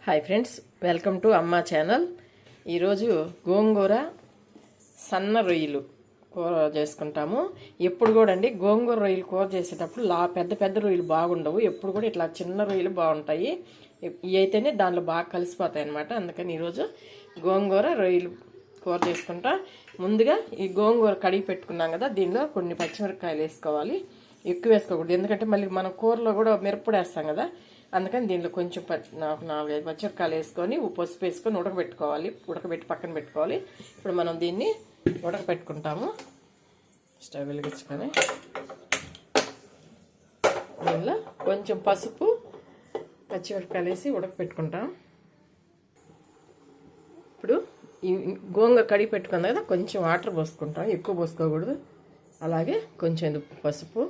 Hi friends, welcome to అమ్మా channel. ఈరోజు గోంగూర సన్న రొయ్యలు కూర చేసుకుంటాము. ఎప్పుడు కూడా అండి గోంగూర రొయ్యలు కూర చేసేటప్పుడు పెద్ద పెద్ద రొయ్యలు బాగుండవు. ఎప్పుడు కూడా ఇట్లా చిన్న రొయ్యలు బాగుంటాయి. ఇవి అయితేనే దాంట్లో బాగా కలిసిపోతాయి అన్నమాట. అందుకని ఈరోజు గోంగూర రొయ్యలు కూర చేసుకుంటా. ముందుగా ఈ గోంగూర కడిగి పెట్టుకున్నాం కదా, దీనిలో కొన్ని పచ్చిమిరపకాయలు వేసుకోవాలి. ఎక్కువ వేసుకోకూడదు, ఎందుకంటే మళ్ళీ మనం కూరలో కూడా మిరప్పొడి వేస్తాం కదా. అందుకని దీనిలో కొంచెం 4-5 పచ్చిమిరపకాయలు వేసుకొని పసుపు వేసుకొని ఉడకబెట్టి పక్కన పెట్టుకోవాలి. ఇప్పుడు మనం దీన్ని ఉడకబెట్టుకుంటాము. స్టవ్ వెలిగించుకొని దీనిలో కొంచెం పసుపు పచ్చిమిరపకాయలు వేసి ఉడకబెట్టుకుంటాం. ఇప్పుడు ఈ గోంగూర కడిగి పెట్టుకుంది కదా, కొంచెం వాటర్ పోసుకుంటాం, ఎక్కువ పోసుకోకూడదు. అలాగే కొంచెం పసుపు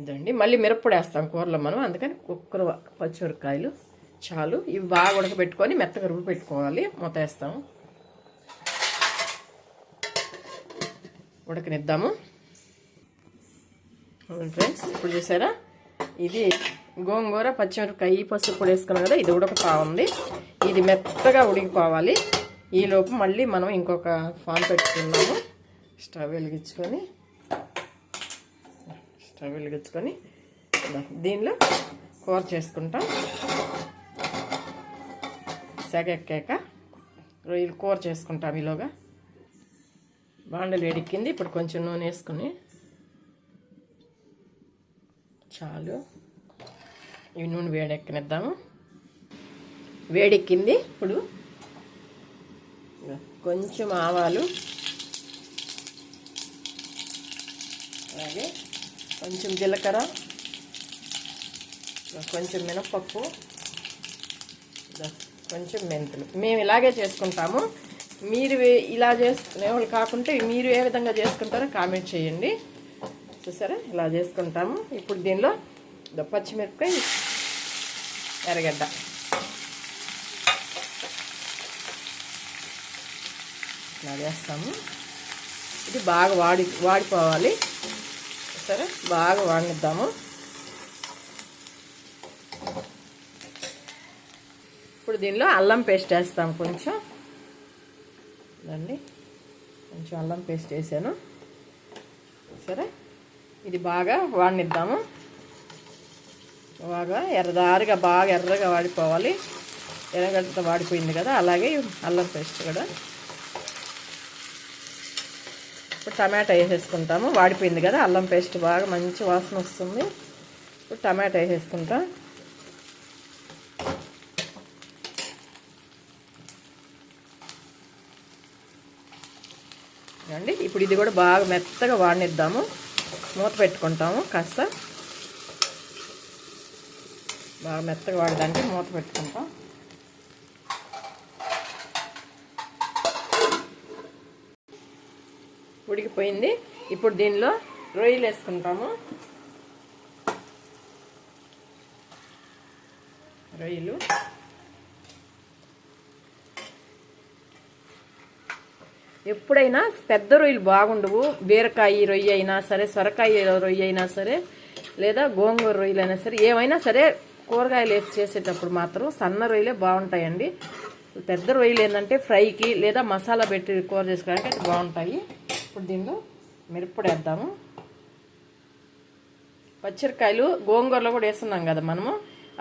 ఇదండి. మళ్ళీ మిరప్పొడి వేస్తాం కూరలో మనం, అందుకని కుక్కరు పచ్చిమిరపకాయలు చాలు. ఇవి బాగా ఉడకబెట్టుకొని మెత్తగా రుబ్బి పెట్టుకోవాలి. మూత వేస్తాము, ఉడకనిద్దాము. ఫ్రెండ్స్, ఇప్పుడు చూసారా, ఇది గోంగూర పచ్చిమిరపకాయ పసుపు పొడి వేసుకున్నాం కదా, ఇది ఉడకతా ఉంది. ఇది మెత్తగా ఉడికిపోవాలి. ఈలోపు మళ్ళీ మనం ఇంకొక పాన్ పెట్టుకున్నాము. స్టవ్ వెలిగించుకొని దీనిలో కూర చేసుకుంటాం. సెగెక్కాక రొయ్యలు కూర చేసుకుంటాం. ఈలోగా బాండలు వేడెక్కింది. ఇప్పుడు కొంచెం నూనె వేసుకుని చాలు, ఇవి నూనె వేడెక్కనిద్దాము. వేడెక్కింది. ఇప్పుడు కొంచెం ఆవాలు, అలాగే కొంచెం జీలకర్ర, కొంచెం మినపప్పు, కొంచెం మెంతులు. మేము ఇలాగే చేసుకుంటాము. మీరు ఇలా చేసుకునే వాళ్ళు కాకుంటే మీరు ఏ విధంగా చేసుకుంటారో కామెంట్ చేయండి. చూసారా, ఇలా చేసుకుంటాము. ఇప్పుడు దీనిలో పచ్చిమిరపకాయ, ఎర్రగడ్డ ఇలా వేస్తాము. ఇది బాగా వాడిపోవాలి. సరే, బాగా వాడిద్దాము. ఇప్పుడు దీనిలో అల్లం పేస్ట్ వేస్తాము. కొంచెం అల్లం పేస్ట్ వేసాను. సరే, ఇది బాగా వాడిద్దాము. బాగా ఎర్రగా వాడిపోవాలి. ఎర్రగడ్డతో వాడిపోయింది కదా, అలాగే అల్లం పేస్ట్ కూడా. ఇప్పుడు టమాటా వేసేసుకుంటాము. వాడిపోయింది కదా అల్లం పేస్ట్, బాగా మంచి వాసన వస్తుంది. ఇప్పుడు టమాటా వేసేసుకుంటాం. అండి, ఇప్పుడు ఇది కూడా బాగా మెత్తగా వాడినిద్దాము. మూత పెట్టుకుంటాము. కాస్త బాగా మెత్తగా వాడడానికి మూత పెట్టుకుంటాం. ఉడికిపోయింది. ఇప్పుడు దీనిలో రొయ్యలు వేసుకుంటాము. రొయ్యలు ఎప్పుడైనా పెద్ద రొయ్యలు బాగుండవు. బీరకాయ రొయ్య అయినా సరే, సొరకాయ రొయ్య అయినా సరే, లేదా గోంగూర రొయ్యలు అయినా సరే, ఏమైనా సరే కూరగాయలు వేసి చేసేటప్పుడు మాత్రం సన్న రొయ్యలే బాగుంటాయండి. పెద్ద రొయ్యలు ఏంటంటే ఫ్రైకి లేదా మసాలా పెట్టి కూర చేసుకోవడానికి అయితే బాగుంటాయి. ఇప్పుడు దీనిలో మిరప్పొడి వేద్దాము. పచ్చిమిరకాయలు గోంగూరలో కూడా వేస్తున్నాం కదా మనము,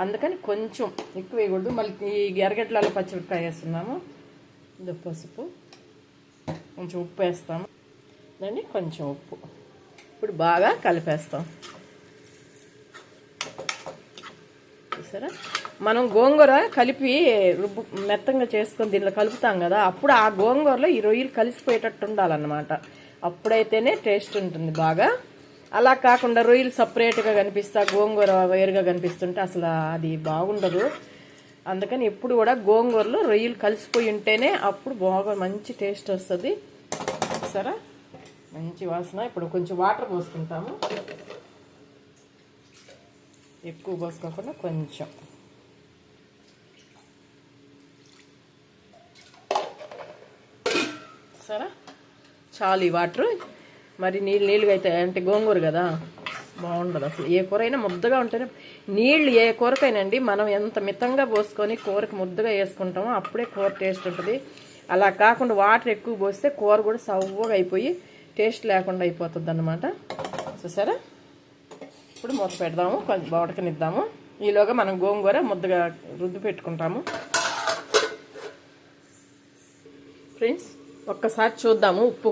అందుకని కొంచెం ఎక్కువ వేయకూడదు. మళ్ళీ ఈ ఎర్రగడ్డలలో పచ్చిమిరకాయ వేస్తున్నాము. ఇది పసుపు, కొంచెం ఉప్పు వేస్తాము. దాన్ని కొంచెం ఉప్పు. ఇప్పుడు బాగా కలిపేస్తాం. చూసారా, మనం గోంగూర కలిపి మెత్తంగా చేసుకొని దీనిలో కలుపుతాం కదా, అప్పుడు ఆ గోంగూరలో ఈ రొయ్యలు కలిసిపోయేటట్టు ఉండాలన్నమాట. అప్పుడైతేనే టేస్ట్ ఉంటుంది బాగా. అలా కాకుండా రొయ్యలు సపరేట్గా కనిపిస్తా, గోంగూర వేరుగా కనిపిస్తుంటే అసలు అది బాగుండదు. అందుకని ఎప్పుడు కూడా గోంగూరలో రొయ్యలు కలిసిపోయి ఉంటేనే అప్పుడు బాగా మంచి టేస్ట్ వస్తుంది. సరే, మంచి వాసన. ఇప్పుడు కొంచెం వాటర్ పోసుకుంటాము. ఎక్కువ పోసుకోకుండా కొంచెం. సరే, చాలు ఈ వాటర్. మరి నీళ్ళుగా అయితే అంటే గోంగూర కదా, బాగుండదు అసలు. ఏ కూర అయినా ముద్దగా ఉంటేనే, నీళ్ళు ఏ కూరకైనండి మనం ఎంత మితంగా పోసుకొని కూరకి ముద్దగా వేసుకుంటామో అప్పుడే కూర టేస్ట్ ఉంటుంది. అలా కాకుండా వాటర్ ఎక్కువ పోస్తే కూర కూడా సవ్వగా అయిపోయి టేస్ట్ లేకుండా అయిపోతుంది అన్నమాట. చూసారా? ఇప్పుడు మూత పెడదాము, కొంచెం ఉడకనిద్దాము. ఈలోగా మనం గోంగూర ముద్దగా రుద్దు పెట్టుకుంటాము. ఫ్రెండ్స్, ఒక్కసారి చూద్దాము ఉప్పు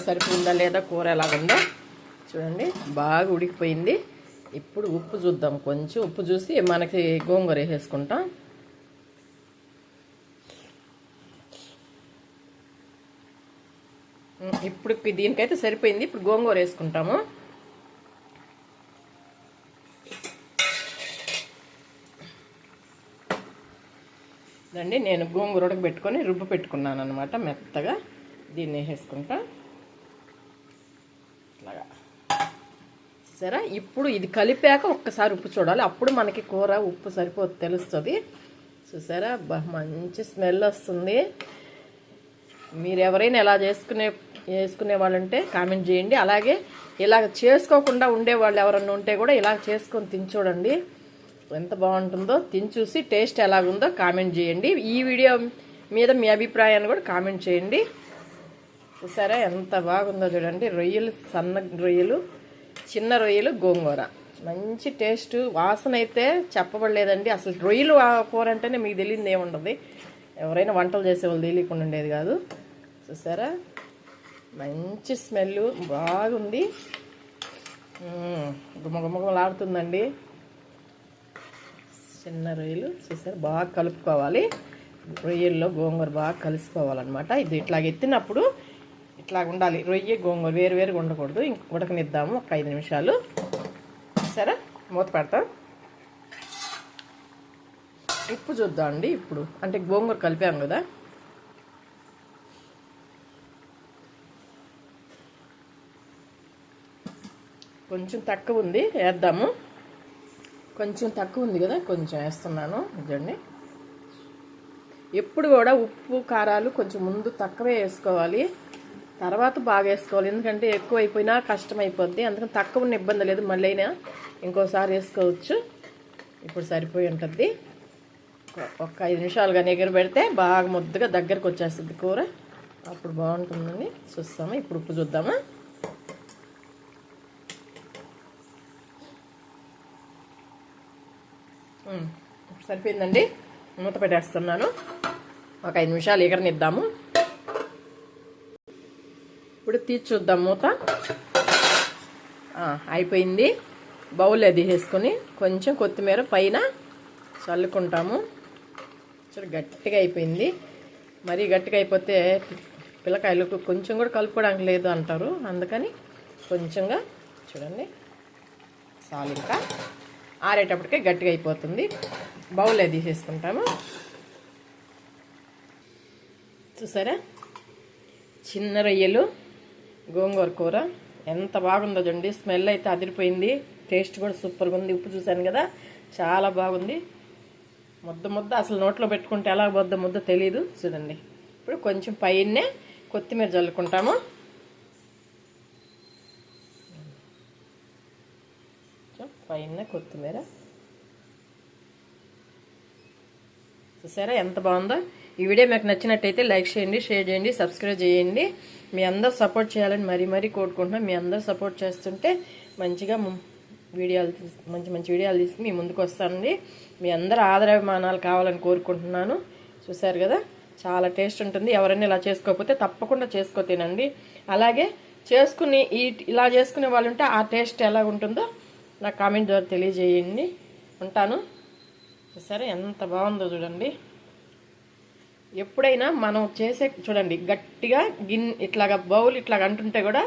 సరిపోయిందా లేదా, కూర ఎలాగుందో చూడండి. బాగా ఉడికిపోయింది. ఇప్పుడు ఉప్పు చూద్దాం. కొంచెం ఉప్పు చూసి మనకి గోంగూర వేసేసుకుంటాం. ఇప్పుడు దీనికైతే సరిపోయింది. ఇప్పుడు గోంగూర వేసుకుంటాము. అండి నేను గోంగూర ఉడకబెట్టుకొని రుబ్బు పెట్టుకున్నాను అనమాట మెత్తగా. దీన్ని వేసేసుకుంటా ఇట్లాగా. సరే, ఇప్పుడు ఇది కలిపాక ఒక్కసారి ఉప్పు చూడాలి. అప్పుడు మనకి కూర ఉప్పు సరిపోతే తెలుస్తుంది. చూసారా? మంచి స్మెల్ వస్తుంది. మీరు ఎవరైనా ఎలా వేసుకునే వాళ్ళంటే కామెంట్ చేయండి. అలాగే ఇలా చేసుకోకుండా ఉండేవాళ్ళు ఎవరన్నా ఉంటే కూడా ఇలా చేసుకొని తిని చూడండి, ఎంత బాగుంటుందో. తిని చూసి టేస్ట్ ఎలాగుందో కామెంట్ చేయండి. ఈ వీడియో మీద మీ అభిప్రాయాన్ని కూడా కామెంట్ చేయండి. చూసారా ఎంత బాగుందో చూడండి. రొయ్యలు, సన్న రొయ్యలు, చిన్న రొయ్యలు, గోంగూర మంచి టేస్ట్. వాసన అయితే చెప్పబడలేదండి. అసలు రొయ్యలు కూర అంటేనే మీకు తెలియదు ఏముండదు. ఎవరైనా వంటలు చేసేవాళ్ళు తెలియకుండా ఉండేది కాదు. చూసారా? మంచి స్మెల్ బాగుంది. గుమ్మగుమ్మలాడుతుందండి. చిన్న రొయ్యలు చూసారు? బాగా కలుపుకోవాలి. రొయ్యల్లో గోంగూర బాగా కలిసిపోవాలన్నమాట. ఇది ఇట్లాగ ఎత్తినప్పుడు ఇట్లాగ ఉండాలి. రొయ్య గోంగూర వేరువేరుగా ఉండకూడదు. ఇంక ఉడకనిద్దాము ఒక 5 నిమిషాలు. సరే, మూత పెడతాం. ఉప్పు చూద్దాం అండి. ఇప్పుడు అంటే గోంగూర కలిపాము కదా, కొంచెం తక్కువ ఉంది, వేద్దాము. కొంచెం తక్కువ ఉంది కదా, కొంచెం వేస్తున్నాను. చూడండి, ఎప్పుడు కూడా ఉప్పు కారాలు కొంచెం ముందు తక్కువే వేసుకోవాలి, తర్వాత బాగా వేసుకోవాలి. ఎందుకంటే ఎక్కువ అయిపోయినా కష్టం అయిపోద్ది. అందుకని తక్కువ ఉన్న ఇబ్బంది లేదు, మళ్ళీ అయినా ఇంకోసారి వేసుకోవచ్చు. ఇప్పుడు సరిపోయి ఉంటుంది. ఒక 5 నిమిషాలు కానీ ఎగర పెడితే బాగా ముద్దగా దగ్గరకు వచ్చేస్తుంది కూర. అప్పుడు బాగుంటుందని చూస్తాము. ఇప్పుడు ఉప్పు చూద్దామా. సరిపోయిందండి. మూత పెట్టేస్తున్నాను. ఒక 5 నిమిషాలు ఎగరనిద్దాము. ఇప్పుడు తీసి చూద్దాం మూత. అయిపోయింది. బౌల్ అది వేసుకొని కొంచెం కొత్తిమీర పైన చల్లుకుంటాము. చాలా గట్టిగా అయిపోయింది. మరీ గట్టిగా అయిపోతే పిల్లకాయలకు కొంచెం కూడా కలుపుకోవడానికి లేదు అంటారు. అందుకని కొంచెంగా చూడండి, చాలు. ఇంకా ఆరేటప్పటికే గట్టిగా అయిపోతుంది. బౌల్లో తీసేసుకుంటాము. చూసారా? చిన్న రొయ్యలు, గోంగూర కూర ఎంత బాగుందో చూడండి. స్మెల్ అయితే అదిరిపోయింది. టేస్ట్ కూడా సూపర్గా ఉంది. ఉప్పు చూసాను కదా, చాలా బాగుంది. ముద్ద అసలు నోట్లో పెట్టుకుంటే ఎలా ముద్ద తెలీదు. చూడండి, ఇప్పుడు కొంచెం పైనే కొత్తిమీర చల్లుకుంటాము. పైన కొత్తిమీర చూసారా ఎంత బాగుందో. ఈ వీడియో మీకు నచ్చినట్టయితే లైక్ చేయండి, షేర్ చేయండి, సబ్స్క్రైబ్ చేయండి. మీ అందరూ సపోర్ట్ చేయాలని మరీ కోరుకుంటున్నాం. మీ అందరూ సపోర్ట్ చేస్తుంటే మంచిగా మంచి వీడియోలు తీసి మీ ముందుకు వస్తానండి. మీ అందరూ ఆదరాభిమానాలు కావాలని కోరుకుంటున్నాను. చూసారు కదా, చాలా టేస్ట్ ఉంటుంది. ఎవరైనా ఇలా చేసుకోకపోతే తప్పకుండా తినండి. అలాగే ఇలా చేసుకునే వాళ్ళు ఉంటే ఆ టేస్ట్ ఎలా ఉంటుందో నాకు కామెంట్ ద్వారా తెలియజేయండి. ఉంటాను. సరే, ఎంత బాగుందో చూడండి. ఎప్పుడైనా మనం చూడండి, గట్టిగా ఇట్లాగా బౌల్ ఇట్లాగ అంటుంటే కూడా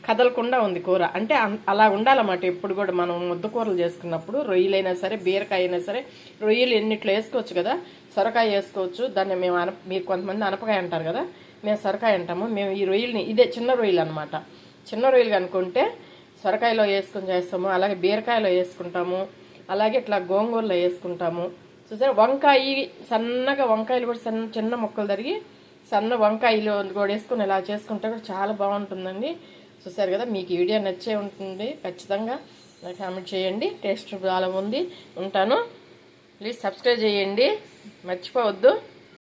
కదలకుండా ఉంది కూర. అంటే అలా ఉండాలన్నమాట. ఎప్పుడు కూడా మనం ముద్ద కూరలు చేసుకున్నప్పుడు రొయ్యలైనా సరే, బీరకాయ అయినా సరే, రొయ్యలు ఎన్నిట్లో వేసుకోవచ్చు కదా, సొరకాయ వేసుకోవచ్చు. దాన్ని మేము మీరు కొంతమంది అనపకాయ అంటారు కదా, మేము సొరకాయ అంటాము. మేము ఈ రొయ్యల్ని ఇదే చిన్న రొయ్యలు అనమాట. చిన్న రొయ్యలు అనుకుంటే సొరకాయలో వేసుకొని చేస్తాము, అలాగే బీరకాయలో వేసుకుంటాము, అలాగే ఇట్లా గోంగూరలో వేసుకుంటాము. చూసారా? సన్నగా వంకాయలు కూడా చిన్న ముక్కలు తరిగి సన్న వంకాయలు కూడా వేసుకొని ఇలా చేసుకుంటే కూడా చాలా బాగుంటుందండి. చూసారు కదా, మీకు ఈ వీడియో నచ్చే ఉంటుంది. ఖచ్చితంగా నాకు కామెంట్ చేయండి. టేస్ట్ చాలా ఉంది. ఉంటాను. ప్లీజ్ సబ్స్క్రైబ్ చేయండి, మర్చిపోవద్దు.